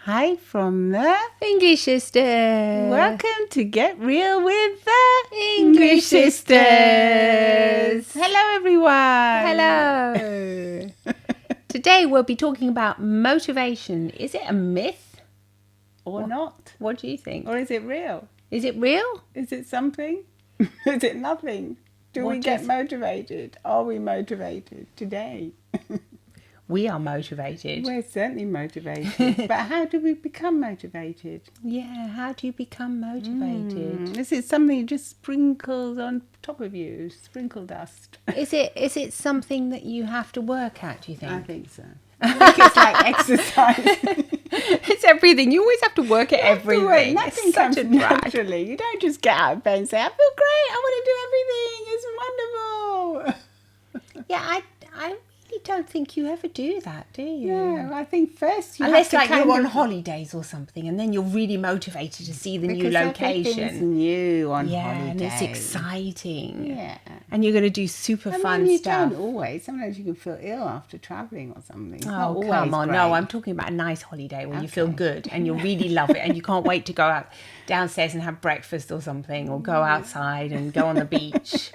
Hi from the English Sisters. Welcome to Get Real with the English Sisters. Hello everyone. Hello. Today we'll be talking about motivation. Is it a myth Or not? What do you think? Or is it real? Is it real? Is it something? Is it nothing? Do we get motivated? Are we motivated today? We are motivated. We're certainly motivated. But how do we become motivated? Yeah, how do you become motivated? Is it something that just sprinkles on top of you? Sprinkle dust? Is it something that you have to work at, do you think? I think so. I think it's like exercise. It's everything. You always have to work at everything. Nothing comes naturally. You don't just get out of bed and say, I feel great, I want to do everything. It's wonderful. Yeah, I really don't think you ever do that, do you? Yeah, I think first you Unless have to you're on holidays or something, and then you're really motivated to see the new location. Everything's new on holiday. And it's exciting. Yeah. And you're going to do super fun you stuff. Don't always. Sometimes you can feel ill after travelling or something. It's Oh, come on. No, I'm talking about a nice holiday where you feel good and you really love it and you can't wait to go out downstairs and have breakfast or something, or go outside and go on the beach.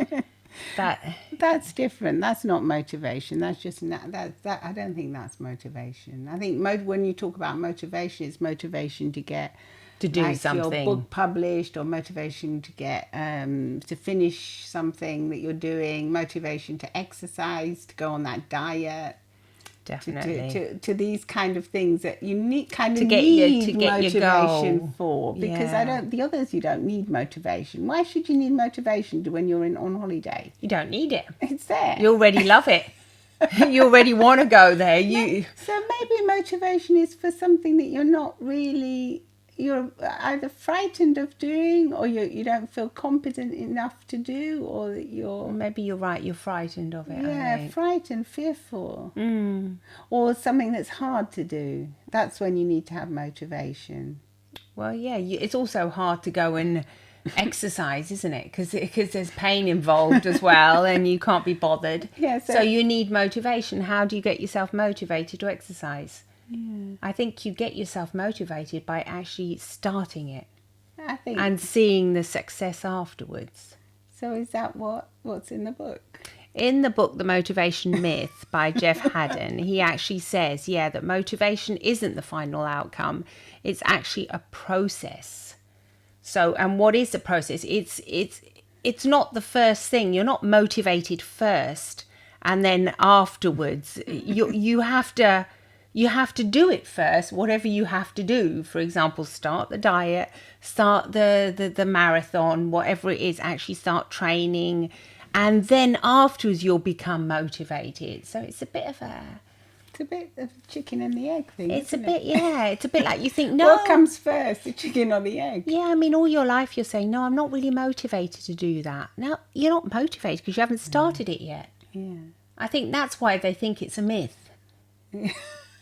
That's different. That's not motivation. That's just that. I don't think that's motivation. I think when you talk about motivation, it's motivation to get do something, your book published, or motivation to get to finish something that you're doing. Motivation to exercise, to go on that diet. Definitely. To these kind of things that you need get motivation for, because the others you don't need motivation. Why should you need motivation when you're on holiday? You don't need it. It's there. You already love it. You already want to go there. So maybe motivation is for something that you're not really. You're either frightened of doing, or you don't feel competent enough to do, or that maybe you're right. You're frightened of it. Yeah, frightened, fearful, or something that's hard to do. That's when you need to have motivation. Well, yeah, it's also hard to go and exercise, isn't it? Because there's pain involved as well, and you can't be bothered. Yeah, so you need motivation. How do you get yourself motivated to exercise? Yeah. I think you get yourself motivated by actually starting it, I think, and seeing the success afterwards. So is that what's in the book? In the book, The Motivation Myth by Jeff Haden, he actually says, that motivation isn't the final outcome. It's actually a process. So, and what is the process? It's not the first thing. You're not motivated first, and then afterwards, you have to do it first, whatever you have to do. For example, start the diet, start the marathon, whatever it is, actually start training. And then afterwards you'll become motivated. So it's a bit of chicken and the egg thing. It's a bit like you think, no. What comes first, the chicken or the egg? Yeah, I mean, all your life you're saying, no, I'm not really motivated to do that. No, you're not motivated because you haven't started it yet. Yeah. I think that's why they think it's a myth.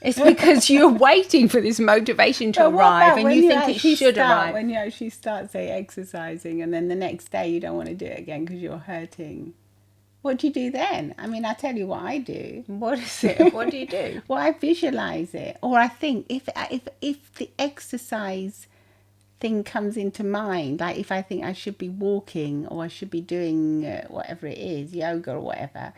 It's because you're waiting for this motivation to arrive, and you think it should arrive. When you actually start, say, exercising, and then the next day you don't want to do it again because you're hurting. What do you do then? I mean, I tell you what I do. What is it? What do you do? Well, I visualize it, or I think if the exercise thing comes into mind, like if I think I should be walking, or I should be doing whatever it is, yoga or whatever,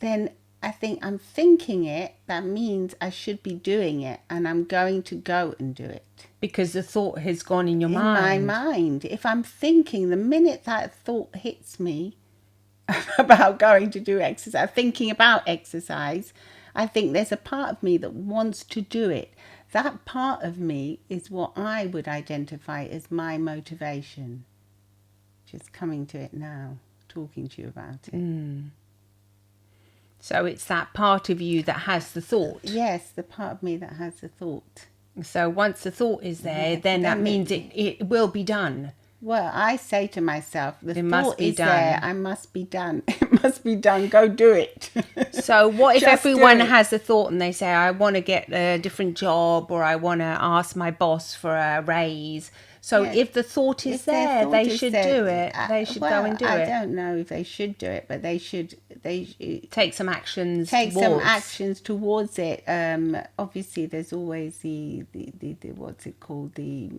then I think I'm thinking it, that means I should be doing it, and I'm going to go and do it. Because the thought has gone in your mind. In my mind. If I'm thinking, the minute that thought hits me about going to do exercise, thinking about exercise, I think there's a part of me that wants to do it. That part of me is what I would identify as my motivation. Just coming to it now, talking to you about it. So it's that part of you that has the thought. Yes, the part of me that has the thought. So once the thought is there, then that means it will be done. Well, I say to myself, the It must thought be is done. there. I must be done. It must be done. Go do it. So what if Just do everyone it. has a thought and they say, I want to get a different job, or I want to ask my boss for a raise? So Yeah. if the thought is If their there, thought they is should there, do it. They should go well, and do I it. don't know if they should do it, but they should. Take some actions Take some towards. actions towards it. Obviously, there's always the what's it called, the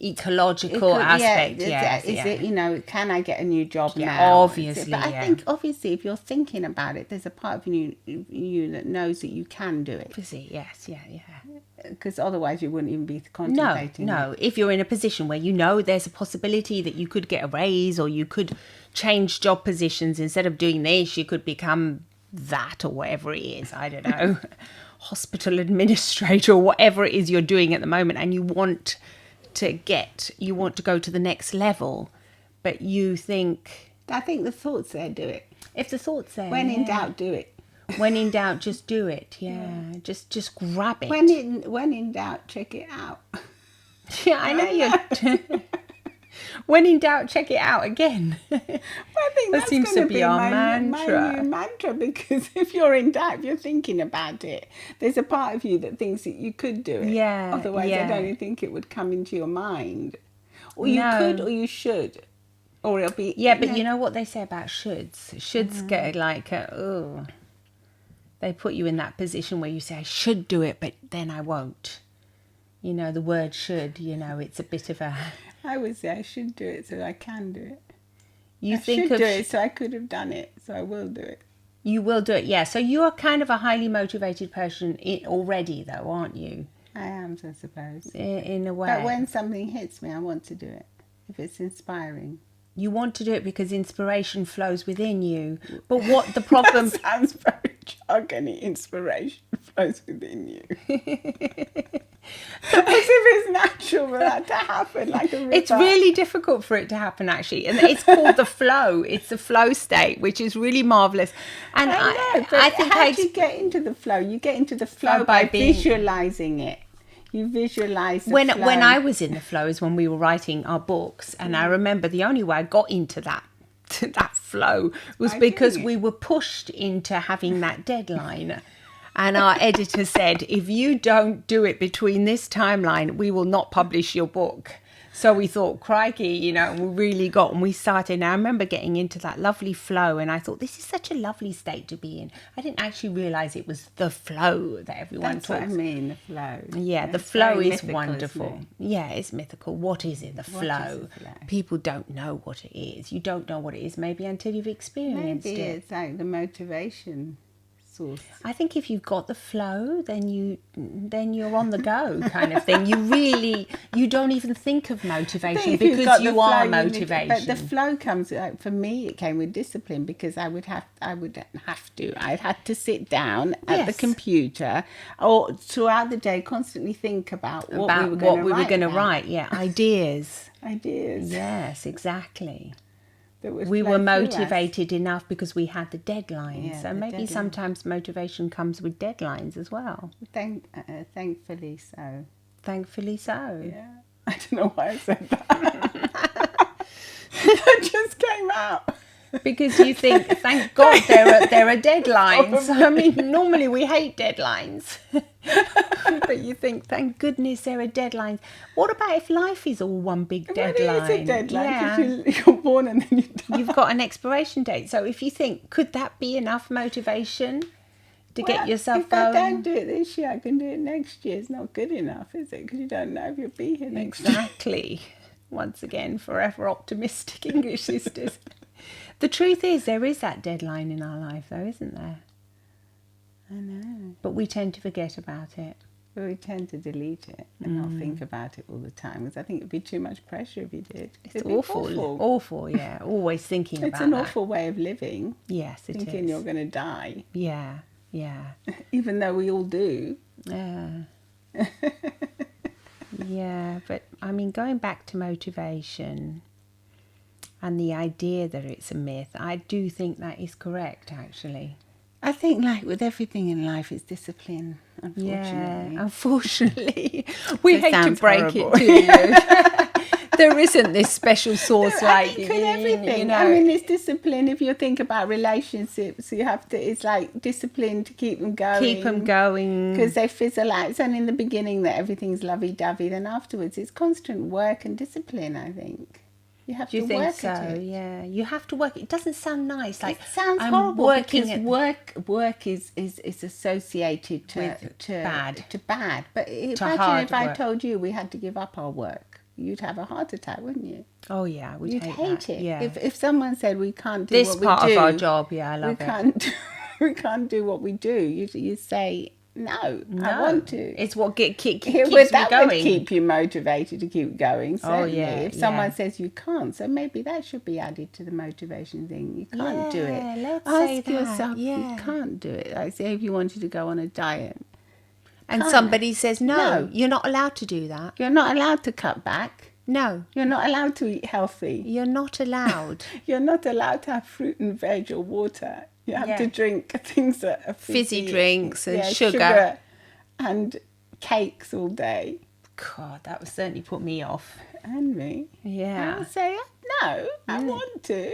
Ecological aspect, yes. is it, you know, can I get a new job Yeah, now? obviously, But I yeah. think obviously if you're thinking about it, there's a part of you that knows that you can do it, Obviously, yes, yeah. because otherwise you wouldn't even be No, contemplating it. no. If you're in a position where you know there's a possibility that you could get a raise, or you could change job positions, instead of doing this, you could become that or whatever it is. I don't know, hospital administrator or whatever it is you're doing at the moment, and you want to go to the next level, but you think, I think the thoughts there do it. if the thought's there, When in yeah. doubt, do it. When in doubt, just do it. Yeah, just grab it. When in doubt, check it out. Yeah, I know you're. When in doubt, check it out again. I think That that's seems going to be our my mantra. new mantra, because if you're in doubt, if you're thinking about it, there's a part of you that thinks that you could do it. Yeah, Otherwise, yeah. I don't even think it would come into your mind. Or you No. could, or you should, or it'll be. Yeah, but you know what they say about shoulds? Shoulds get like, they put you in that position where you say, I should do it, but then I won't. You know, the word should, you know, it's a bit of a... I would say I should do it so I can do it. You I think should of... do it so I could have done it, so I will do it. You will do it, yeah. So you're kind of a highly motivated person already, though, aren't you? I am, I suppose. In a way. But when something hits me, I want to do it. If it's inspiring. You want to do it because inspiration flows within you. But what the problem... That sounds very jargony. Inspiration flows within you. As if it's natural for that to happen, like a river. It's really difficult for it to happen, actually. And it's called the flow. It's the flow state, which is really marvellous. And I know, but I think how do you get into the flow? You get into the flow by visualising it. You visualise the flow. When I was in the flow is when we were writing our books. And I remember the only way I got into that flow was because we were pushed into having that deadline. And our editor said, if you don't do it between this timeline, we will not publish your book. So we thought, crikey, you know, and we started. And I remember getting into that lovely flow, and I thought, this is such a lovely state to be in. I didn't actually realise it was the flow that everyone That's talks. what I mean, the flow. Yeah, the It's flow very is mythical, wonderful. isn't it? Yeah, it's mythical. What is it, the flow? the flow? People don't know what it is. You don't know what it is maybe until you've experienced Maybe it. it's like the motivation source. I think if you've got the flow, then you're on the go, kind of thing. You don't even think of motivation because you are motivation. But the flow comes, for me, it came with discipline, because I'd had to sit down at the Yes. computer or throughout the day, constantly think about what we were going to write. Yeah, ideas. Ideas. Yes, exactly. That would We flow were through us. motivated enough because we had the deadlines. Yeah, so the maybe deadline. sometimes motivation comes with deadlines as well. Thankfully so. Thankfully so. Yeah. I don't know why I said that. That just came out. Because you think, thank God there are deadlines. I mean, normally we hate deadlines. But you think, thank goodness there are deadlines. What about if life is all one big deadline? Well, it is a deadline, Yeah. because you're born and then you die. You've got an expiration date. So if you think, could that be enough motivation to get yourself if going? I don't do it this year, I can do it next year. It's not good enough, is it? Because you don't know if you'll be here next year. Exactly. Once again, forever optimistic English sisters. The truth is, there is that deadline in our life, though, isn't there? I know. But we tend to forget about it. But we tend to delete it and not think about it all the time, because I think it'd be too much pressure if you did. It's It'd be awful, yeah. Always thinking It's about an that. awful way of living, Yes, it thinking is. you're going to die, Yeah, yeah. even though we all do. Yeah. Yeah, but I mean, going back to motivation and the idea that it's a myth, I do think that is correct, actually. I think, like with everything in life, it's discipline, Yeah, unfortunately. unfortunately. We It hate to sounds break horrible. it to you. There isn't this special sauce I like, think with everything. you know. I mean, it's discipline. If you think about relationships, you have to. It's like discipline to keep them going. Keep them going. Because they fizzle out. It's only in the beginning that everything's lovey-dovey. Then afterwards, it's constant work and discipline. I think you have Do you to think work so? at it. Yeah, you have to work. It doesn't sound nice. Like It sounds I'm horrible working because work is associated to bad. to bad. But imagine hard if I work. told you we had to give up our work, you'd have a heart attack, wouldn't you? Oh yeah, we'd You'd hate hate that. it. Yeah. If someone said we can't do This what we part do, of our job, yeah, I we love it. can't we can't do what we do. You say no, I No, want to. It's what keeps That me would going. keep you motivated to keep going. Certainly. yeah, If someone yeah. says you can't, so maybe that should be added to the motivation thing. You can't do Yeah, it. let's Ask say that, yourself, yeah. you can't do it. Like say if you wanted to go on a diet, And can't. somebody says, no, No. you're not allowed to do that. you're not allowed to cut back. No, You're not allowed to eat healthy. you're not allowed. You're not allowed to have fruit and veg or water. You have Yeah. to drink things that are Fizzy drinks and sugar. sugar and cakes all day. God, that would certainly put me off. And me. Yeah. I'll say, no, I want to.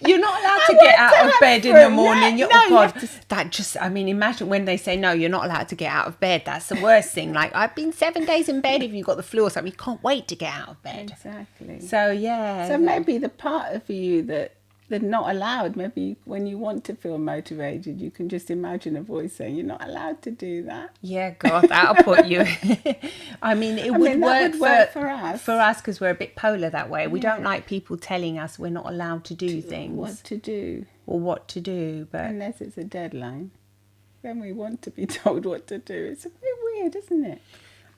You're not allowed to I get want out to of have bed in fruit. the morning. No, Oh no, you God, have that just, I mean, imagine when they say, no, you're not allowed to get out of bed. That's the worst thing. Like, I've been 7 days in bed if you've got the flu or something. You can't wait to get out of bed. Exactly. So, yeah. So maybe the part of you that they're not allowed, maybe when you want to feel motivated, you can just imagine a voice saying, you're not allowed to do that. Yeah, God, that'll put you. I mean, it would that work, would work for us. For us, because we're a bit polar that way. We don't like people telling us we're not allowed to do things What to do, or what to do. But unless it's a deadline. Then we want to be told what to do. It's a bit weird, isn't it?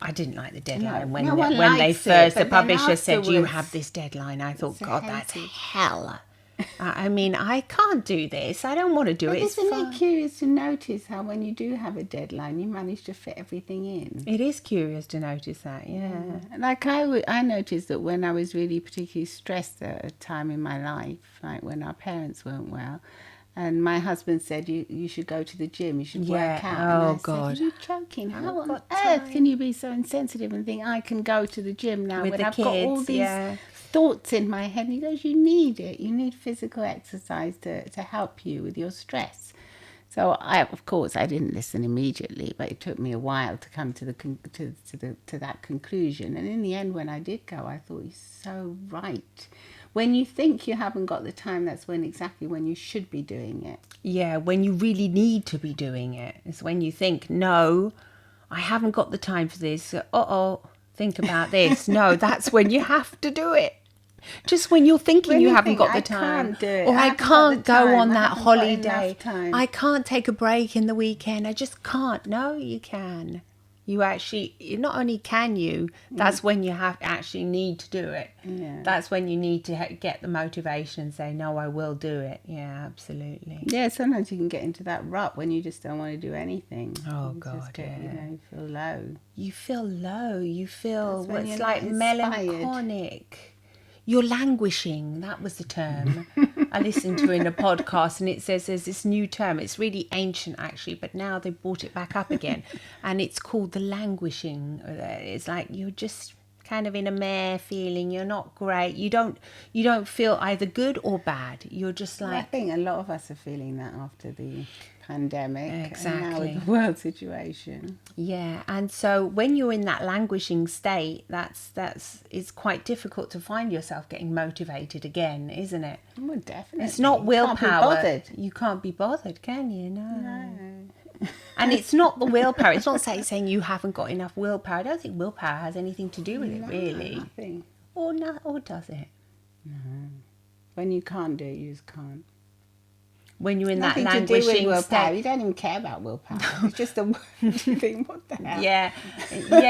I didn't like the deadline No, when no one when they likes it, first, the but then publisher said, you afterwards, have this deadline. I thought, it's a God, that's hated. hell. I mean, I can't do this. I don't want to do But it. It's isn't fun. it curious to notice how when you do have a deadline, you manage to fit everything in? It is curious to notice that, yeah. Like I noticed that when I was really particularly stressed at a time in my life, like when our parents weren't well, and my husband said, you should go to the gym, you should Yeah. work out. Oh, and I God. said, are you joking? How on got earth time. can you be so insensitive and think I can go to the gym now With when the I've got all kids, these yeah. thoughts in my head? And he goes, you need it. You need physical exercise to help you with your stress. So of course, I didn't listen immediately, but it took me a while to come to to that conclusion. And in the end, when I did go, I thought he's so right. When you think you haven't got the time, that's exactly when you should be doing it. Yeah, when you really need to be doing it. It's when you think, no, I haven't got the time for this. Think about this. No, that's when you have to do it. Just when you're thinking When you you haven't think, got the I time. can't do it, Or I I haven't got can't the go time, on I that haven't got holiday. enough time. I can't take a break in the weekend. I just can't. No, you can. Not only can you, that's when you actually need to do it. Yeah. That's when you need to get the motivation and say, no, I will do it. Yeah, absolutely. Yeah, sometimes you can get into that rut when you just don't want to do anything. Oh, You God, just get, yeah. you feel low. You feel low. You feel, That's when it's you're like not inspired. melancholic. You're languishing. That was the term I listened to in a podcast, and it says there's this new term. It's really ancient, actually, but now they brought it back up again, and it's called the languishing. It's like you're just kind of in a meh feeling. You're not great. You don't feel either good or bad. You're just Well, I like, think a lot of us are feeling that after the pandemic and now Exactly. with the world situation. yeah. And so when you're in that languishing state, it's quite difficult to find yourself getting motivated again, isn't it? Well, definitely. It's not willpower. Can't be bothered. You can't be bothered, can you? No. And it's not the willpower. It's not saying you haven't got enough willpower. I don't think willpower has anything to do with it, really. Nothing. Or does it? When you can't do it, you just can't. When you're in Nothing that to do with languishing willpower. state. You don't even care about willpower. It's just a word. You think, what the hell? Yeah,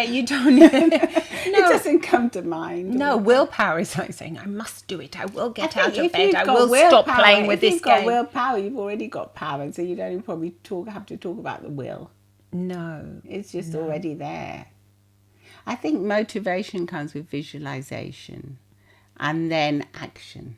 you don't. It doesn't come to mind. No, willpower is like saying, I must do it. I will get I out think of if you've bed. I got will stop willpower- playing with this If you've got game. willpower, you've already got power, so you don't even probably have to talk about the will. No. It's just already there. I think motivation comes with visualization and then action.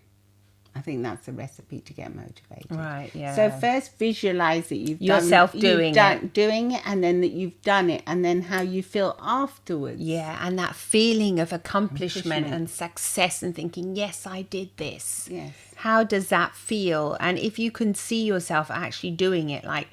I think that's the recipe to get motivated. Right, yeah. So first visualize that you've Yourself done, doing doing it, and then that you've done it, and then how you feel afterwards. Yeah, and that feeling of accomplishment and success and thinking, yes, I did this. Yes. How does that feel? And if you can see yourself actually doing it, like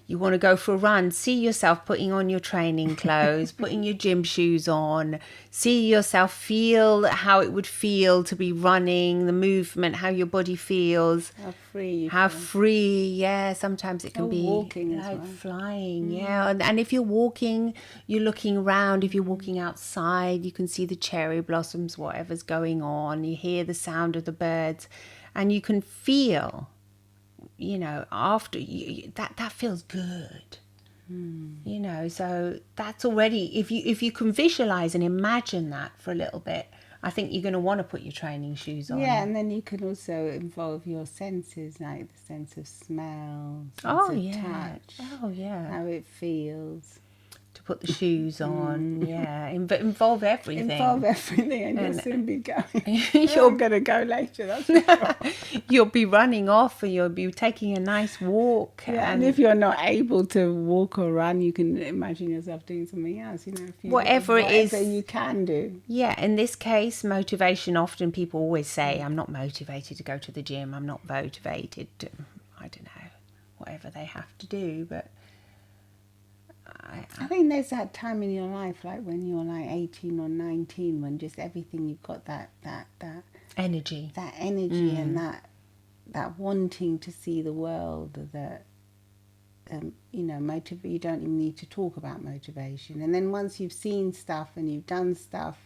you want to go for a run, see yourself putting on your training clothes, putting your gym shoes on, see yourself, feel how it would feel to be running, the movement, how your body feels. How free you How feel. free, yeah. Sometimes it can be walking as like well. flying, yeah. And if you're walking, you're looking around. If you're walking outside, you can see the cherry blossoms, whatever's going on. You hear the sound of the birds, and you can feel, after that feels good. So that's already, if you can visualize and imagine that for a little bit, I think you're going to want to put your training shoes on. Yeah, and then you can also involve your senses, like the sense of smell, sense Oh, of yeah. touch, Oh, yeah. how it feels. To put the shoes on, yeah. Involve everything. Involve everything, and you'll soon be going. You're- You're going to go later, that's for sure. You'll be running off, and you'll be taking a nice walk. Yeah, and if you're not able to walk or run, you can imagine yourself doing something else. If you, Whatever it is. you can do. Yeah, in this case, motivation, often people always say, I'm not motivated to go to the gym, I'm not motivated to, I don't know, whatever they have to do, but I think there's that time in your life, like when you're like 18 or 19, when just everything, you've got that energy. and that wanting to see the world, that you don't even need to talk about motivation. And then once you've seen stuff and you've done stuff,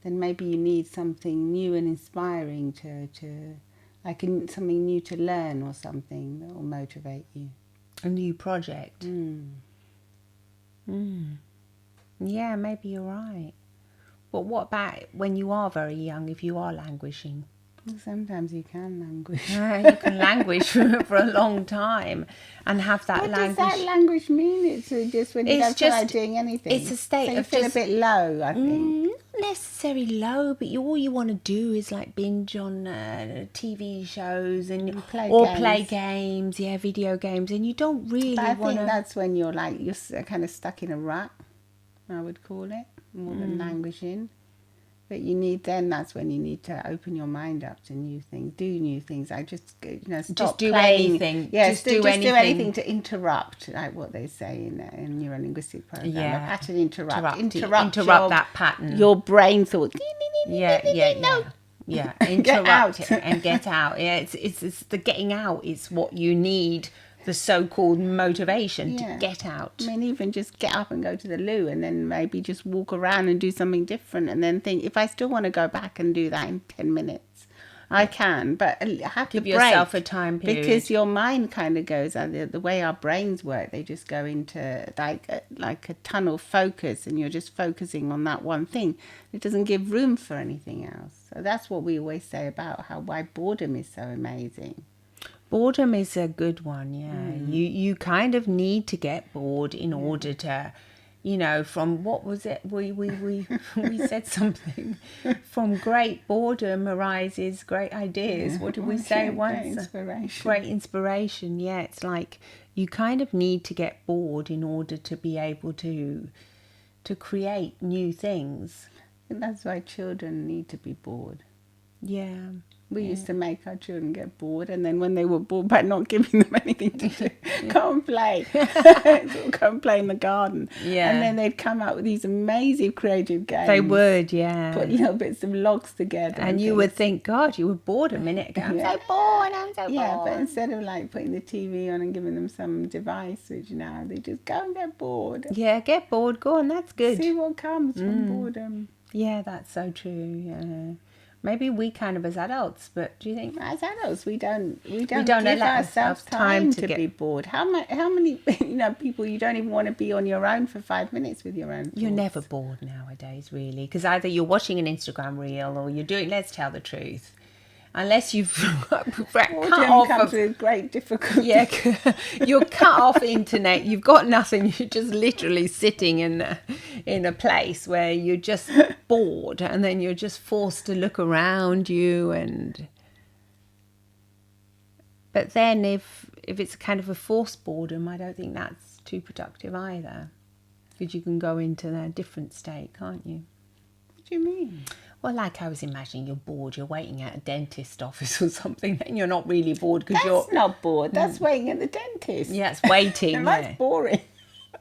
then maybe you need something new and inspiring to like something new to learn, or something that will motivate you. A new project. Yeah, maybe you're right. But what about when you are very young, if you are languishing? Sometimes you can languish. You can languish for a long time and have that What languish. does that language mean? It's just when you It's don't feel like just- doing anything. it's a state so you of feel just- a bit low, I think. Not necessarily low, but all you want to do is like binge on TV shows and play games, yeah, video games, and you don't really But I want think to. that's when you're kind of stuck in a rut, I would call it, more than languishing. But that's when you need to open your mind up to new things, do new things. I just, stop do playing. anything. Yeah, Just do do anything. anything to interrupt, like what they say in neurolinguistic program. Yeah. A pattern interrupt. Interrupt your, that pattern. Your brain thought. Yeah. Interrupt out. it and get out. Yeah, it's the getting out. It's what you need. The so-called motivation to get out. I mean, even just get up and go to the loo, and then maybe just walk around and do something different, and then think, if I still want to go back and do that in 10 minutes, I can, but have Give to yourself break, a time period. because your mind kind of goes, the way our brains work, they just go into like a tunnel focus, and you're just focusing on that one thing. It doesn't give room for anything else. So that's what we always say about why boredom is so amazing. Boredom is a good one, yeah. You kind of need to get bored in order to, from what was it? We said something. From great boredom arises great ideas. What did we say once? Great inspiration. Great inspiration, yeah. It's like you kind of need to get bored in order to be able to create new things. And that's why children need to be bored. Yeah. We used to make our children get bored, and then when they were bored by not giving them anything to do, go and play. Go and play in the garden. Yeah. And then they'd come up with these amazing creative games. They would, yeah. Put little bits of logs together. And you would think, God, you were bored a minute ago. I'm so bored, I'm so bored. Yeah, but instead of like putting the TV on and giving them some device, which now they just go and get bored. Yeah, get bored, go on, that's good. See what comes from boredom. Yeah, that's so true, yeah. Maybe we kind of as adults, but do you think? As adults, we don't give allow ourselves time to be bored. How many people, you don't even want to be on your own for 5 minutes with your own thoughts. You're never bored nowadays, really, because either you're watching an Instagram reel or you're doing, let's tell the truth, unless you've cut off comes with great difficulty. Yeah, you're cut off internet. You've got nothing. You're just literally sitting in a place where you're just bored, and then you're just forced to look around you, and But then if it's kind of a forced boredom, I don't think that's too productive either. Because you can go into a different state, can't you? What do you mean? Well, like I was imagining, you're bored, you're waiting at a dentist office or something, and you're not really bored because you're... That's not bored. That's waiting at the dentist. Yeah, it's waiting. That's boring.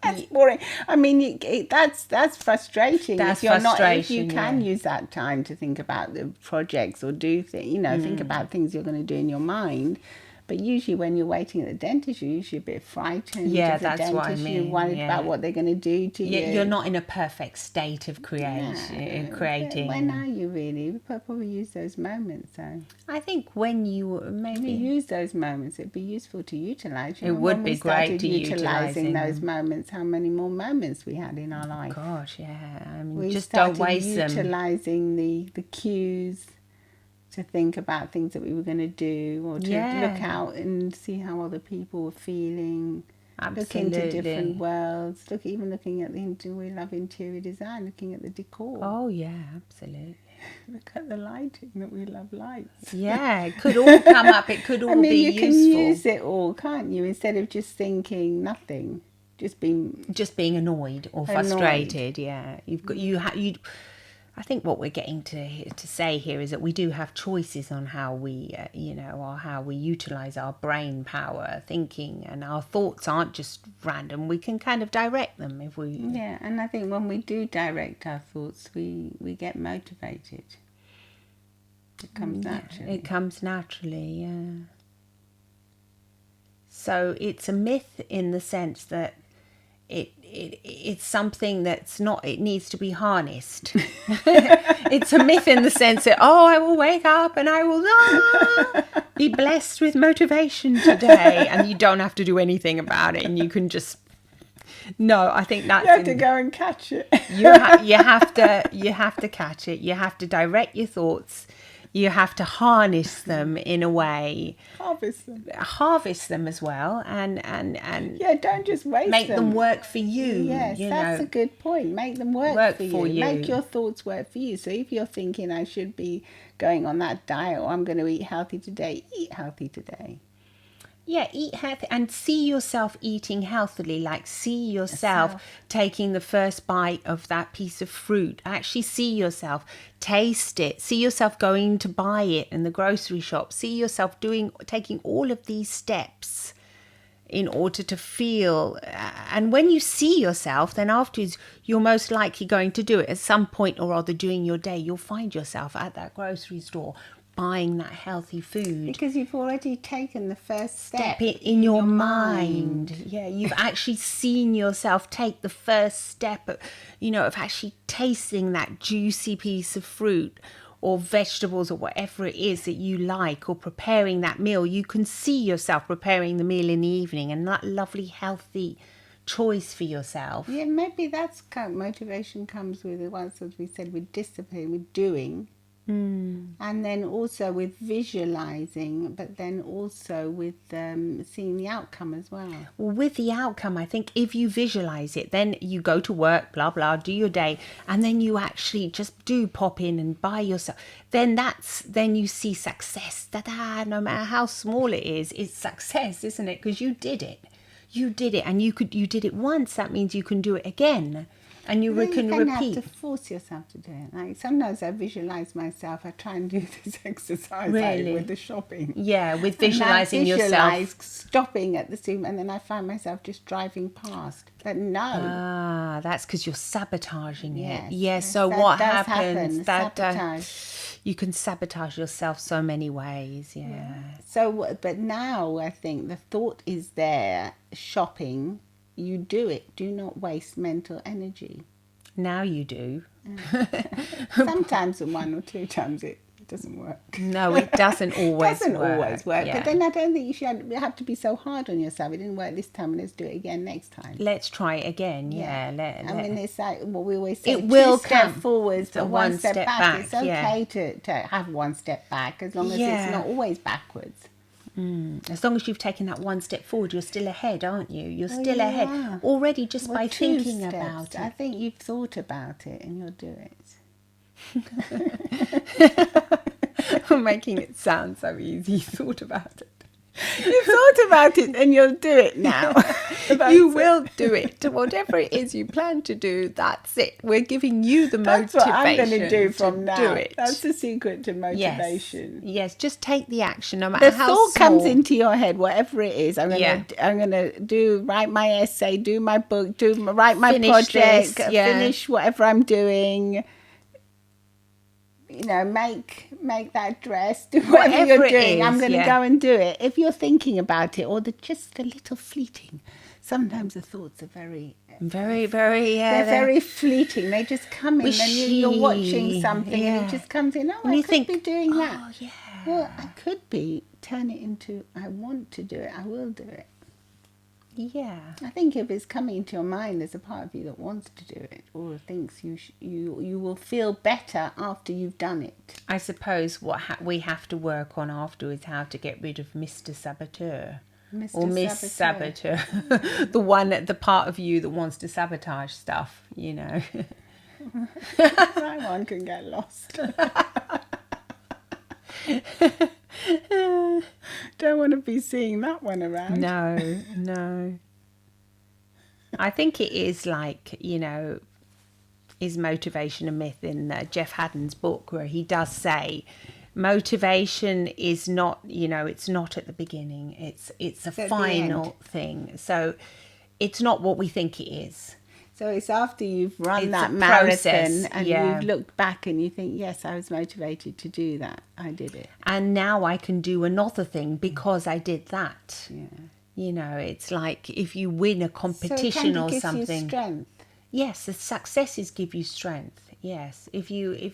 That's boring. I mean, that's frustrating. That's if you're not, if frustration, you can yeah. use that time to think about the projects or do things, think about things you're going to do in your mind. But usually when you're waiting at the dentist, you're usually a bit frightened. Yeah, of the that's what I dentist. mean, You're worried yeah. about what they're going to do to you. You're not in a perfect state of Yeah. creating. When are you really? We probably use those moments, though. I think when you If maybe... you use those moments, it'd be useful to utilise. It would when be we great started to utilising utilising those them. moments, how many more moments we had in our life. Gosh, yeah. I mean, We just don't started waste them. utilising the cues to think about things that we were going to do, or to Yeah. look out and see how other people were feeling. Look into Absolutely. different worlds. Looking at we love interior design. Looking at the decor. Oh, yeah, absolutely. Look at the lighting. That we love lights. Yeah, it could all come up. It could all I mean, be you useful. can use it all, can't you? Instead of just thinking nothing, just being Just being annoyed or Annoyed. frustrated. Yeah, you've got you. I think what we're getting to say here is that we do have choices on how we, or how we utilize our brain power, thinking, and our thoughts aren't just random. We can kind of direct them if we. Yeah, and I think when we do direct our thoughts, we get motivated. It comes naturally. It comes naturally. Yeah. So it's a myth in the sense that it's something that's not, it needs to be harnessed. It's a myth in the sense that, I will wake up and I will be blessed with motivation today, and you don't have to do anything about it, and you can just... No, I think that's... You have to go and catch it. you have to catch it. You have to direct your thoughts. You have to harness them in a way. Harvest them as well, and yeah, don't just waste make them work for you. Yes, that's a good point. Make them work for you. Make your thoughts work for you. So if you're thinking I should be going on that diet, or I'm going to eat healthy today, eat healthy today. Yeah, eat healthy and see yourself eating healthily. Like, see yourself taking the first bite of that piece of fruit. Actually see yourself, taste it. See yourself going to buy it in the grocery shop. See yourself taking all of these steps in order to feel. And when you see yourself, then afterwards, you're most likely going to do it. At some point or other during your day, you'll find yourself at that grocery store buying that healthy food. Because you've already taken the first step in your mind. Yeah, you've actually seen yourself take the first step of, of actually tasting that juicy piece of fruit or vegetables or whatever it is that you like, or preparing that meal. You can see yourself preparing the meal in the evening, and that lovely healthy choice for yourself. Yeah, maybe that's kind of motivation comes with it. Once, as we said, with discipline, with doing. And then also with visualizing, but then also with seeing the outcome as well. Well, with the outcome, I think if you visualize it, then you go to work, blah, blah, do your day, and then you actually just do pop in and buy yourself. Then you see success. Ta-da, no matter how small it is, it's success, isn't it? Because you did it. You did it, and you did it once. That means you can do it again. And you can repeat. Have to force yourself to do it. Like sometimes I visualize myself. I try and do this exercise with the shopping. Yeah, with visualizing yourself stopping at the super, and then I find myself just driving past. But no. That's because you're sabotaging it. Yes, Yes. So that what does happens? happen. Sabotage. You can sabotage yourself so many ways. Yeah. So, but now I think the thought is there. Shopping. You do it. Do not waste mental energy. Now you do. Sometimes one or two times it doesn't work. No, it doesn't always work. Yeah. But then I don't think you should have to be so hard on yourself. It didn't work this time, let's do it again next time. Let's try it again. Yeah. I mean, it's like what we always say. It will step come. forwards, but one step back. It's okay yeah. to have one step back, as long as it's not always backwards. As long as you've taken that one step forward, you're still ahead, aren't you? You're still ahead already just by thinking about it. I think you've thought about it and you'll do it. I'm making it sound so easy. You thought about it. You've thought about it and you'll do it now. You will do it. Whatever it is you plan to do, that's it. We're giving you the That's motivation what I'm going to do from to now. do it. That's the secret to Yes. motivation. Yes, just take the action, no matter The how thought small. comes into your head, whatever it is. I'm Yeah. gonna write my essay, do my book, write my Finish project, this, yeah. finish whatever I'm doing. You know, make that dress, do whatever Whatever you're it doing. I'm is, going to yeah. go and do it. If you're thinking about it, or just a little fleeting. Sometimes the thoughts are very, Very, very, they're very fleeting. They just come in, and you're watching wishy, something, and yeah. it just comes in. Oh, And I you could think, be doing that. oh, yeah. Well, I could be. Turn it into, I want to do it. I will do it. Yeah. I think if it's coming into your mind, there's a part of you that wants to do it, or thinks you will feel better after you've done it. I suppose what we have to work on after is how to get rid of Mr. Saboteur. Mr. Or Miss Saboteur. The part of you that wants to sabotage stuff, you know. That one can get lost. Don't want to be seeing that one around. No. I think it is like, you know, is motivation a myth in Jeff Haden's book, where he does say motivation is not, you know, it's not at the beginning. It's a at the final thing. So it's not what we think it is. So it's after you've run It's that a marathon process, and yeah. you've looked back and you think, yes, I was motivated to do that. I did it. And now I can do another thing because I did that. Yeah. You know, it's like if you win a competition so it or gives something. You strength. Yes, the successes give you strength. Yes, if you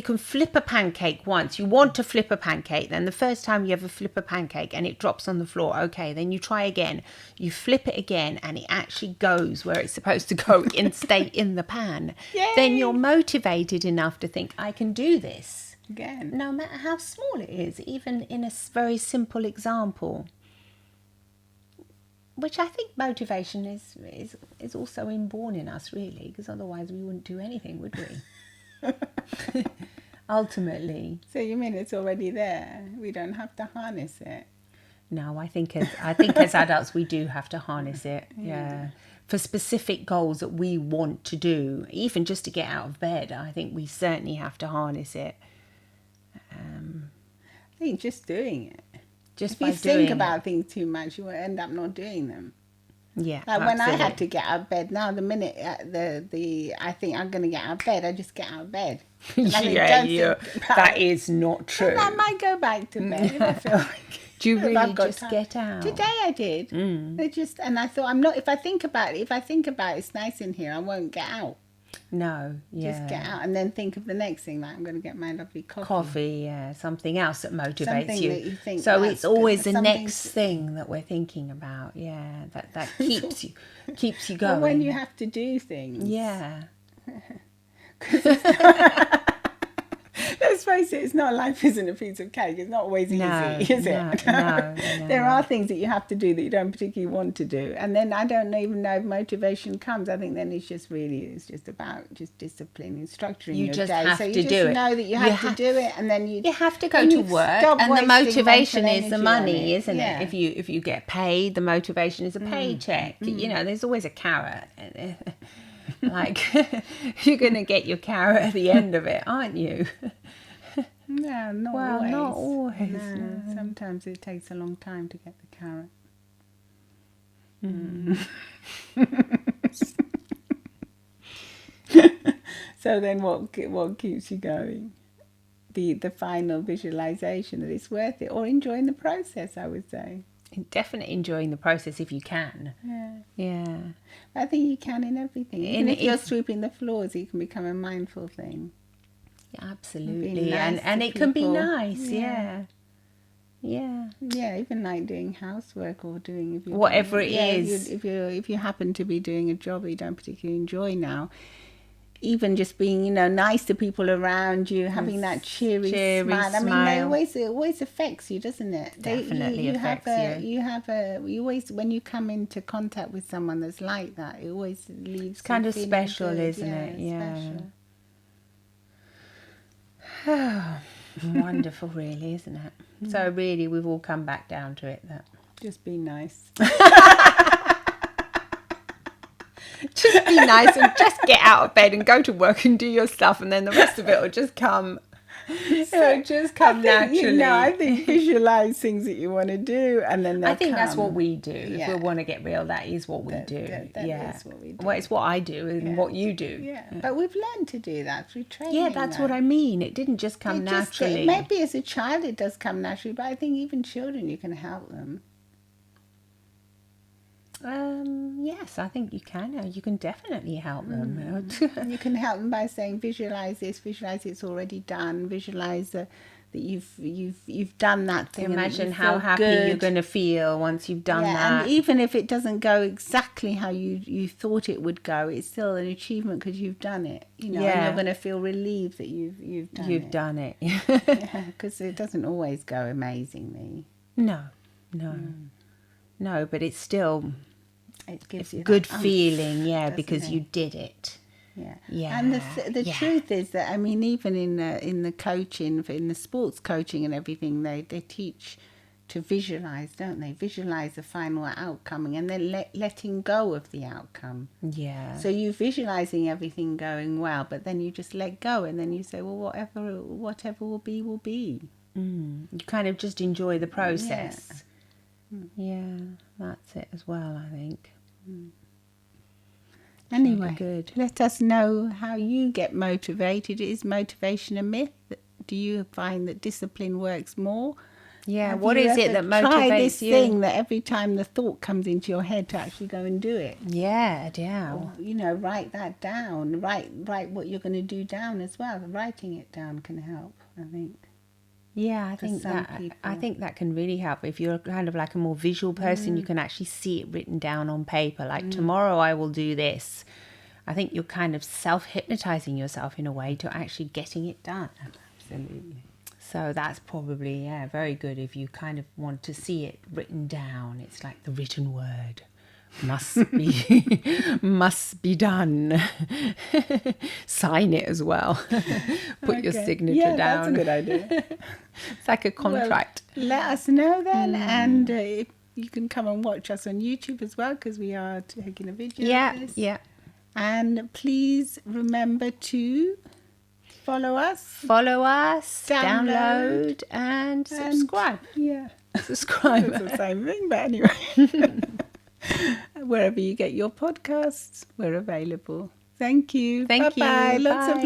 can flip a pancake once, you want to flip a pancake, then the first time you ever flip a pancake and it drops on the floor, okay, then you try again, you flip it again and it actually goes where it's supposed to go and stay in the pan. Yay! Then you're motivated enough to think, I can do this. Again. No matter how small it is, even in a very simple example. Which I think motivation is also inborn in us, really, because otherwise we wouldn't do anything, would we? Ultimately. So you mean it's already there? We don't have to harness it. No, I think as adults we do have to harness it. Yeah. For specific goals that we want to do, even just to get out of bed, I think we certainly have to harness it. I think just doing it. Just If by you think doing about things too much, you will end up not doing them. Yeah. Like when I had absolutely. to get out of bed, now the minute I think I'm going to get out of bed, I just get out of bed. And I think, don't think about That it. is not true. And I might go back to bed if I feel like. Do you if really I've got just time. get out? Today I did. And I thought, I'm not. If I think about it, it's nice in here, I won't get out. No, yeah. Just get out and then think of the next thing. Like I'm going to get my lovely coffee. Coffee, yeah, something else that motivates Something you. that you think so that's it's always good. the Something next thing that we're thinking about. Yeah, that keeps you going. But when you have to do things, yeah, let's face it, it's not, life isn't a piece of cake. It's not always easy, is it? No. There are things that you have to do that you don't particularly want to do. And then I don't even know if motivation comes. I think then it's just about just discipline and structuring You your just day. have so to you do just it. know that you have to do it, and then you have to go and to you work, stop and the wasting motivation mental is the energy on money, it. isn't Yeah. it? If you get paid, the motivation is a paycheck. You know, there's always a carrot. Like you're going to get your carrot at the end of it, aren't you? No, not Well, always. not always, No. Sometimes it takes a long time to get the carrot. So then what keeps you going? The final visualization that it's worth it, or enjoying the process, I would say. Definitely enjoying the process if you can. Yeah. Yeah. I think you can in everything. Even And if you're if- sweeping the floors, it can become a mindful thing. Absolutely. Being nice And to it can be people. nice, Yeah. Yeah. Yeah, even like doing housework or doing if you're Whatever doing, it is. If you happen to be doing a job that you don't particularly enjoy now, even just being nice to people around you, having that cheery smile. I mean, it always affects you, doesn't it? Definitely affects you. You always, when you come into contact with someone that's like that, it always leaves. It's kind you of feeling special, good. isn't it? Yeah. Special. Wonderful, really, isn't it? So really, we've all come back down to it. That Just be nice. just be nice and just get out of bed and go to work and do your stuff, and then the rest of it will just come. It'll just come naturally. I think visualize things that you want to do, and then I think that's come. what we do. Yeah. If we want to get real, that is what we do. That is what we do. Well, it's what I do and what you do. Yeah, but we've learned to do that through training. Yeah, that's what I mean. It didn't just come naturally. Maybe as a child it does come naturally, but I think even children, you can help them. Yes, I think you can. You can definitely help them. You can help them by saying, visualize this, visualize it's already done, visualize that you've done that thing. Imagine how happy you're going to feel once you've done that. And even if it doesn't go exactly how you thought it would go, it's still an achievement because you've done it. And you're going to feel relieved that you've done it. You've done it. Because it doesn't always go amazingly. No, but it's still it gives you good feeling, because it? you did it. Yeah. And the truth is that, I mean, even in the coaching, in the sports coaching and everything, they teach to visualize, don't they? Visualize the final outcome and then letting go of the outcome. Yeah. So you visualizing everything going well, but then you just let go, and then you say, well, whatever will be, will be. You kind of just enjoy the process. Yeah, that's it as well, I think. Anyway, good. Let us know how you get motivated. Is motivation a myth? Do you find that discipline works more? Yeah, Have what you is it ever that motivates tried this you? thing that every time the thought comes into your head to actually go and do it? Yeah. Or, write that down. Write what you're going to do down as well. Writing it down can help, I think. Yeah, I think that can really help. If you're kind of like a more visual person, you can actually see it written down on paper. Like, tomorrow I will do this. I think you're kind of self-hypnotizing yourself in a way to actually getting it done. Absolutely. So that's probably, very good if you kind of want to see it written down. It's like the written word. Must be done. Sign it as well. Put your signature down. That's a good idea. It's like a contract. Well, let us know then, and if you can come and watch us on YouTube as well, because we are taking a video of this. Yeah. And please remember to follow us, download and subscribe. Subscribe. It's the same thing, but anyway. Wherever you get your podcasts, we're available. Thank you. Thank you. Bye-bye. Lots of love.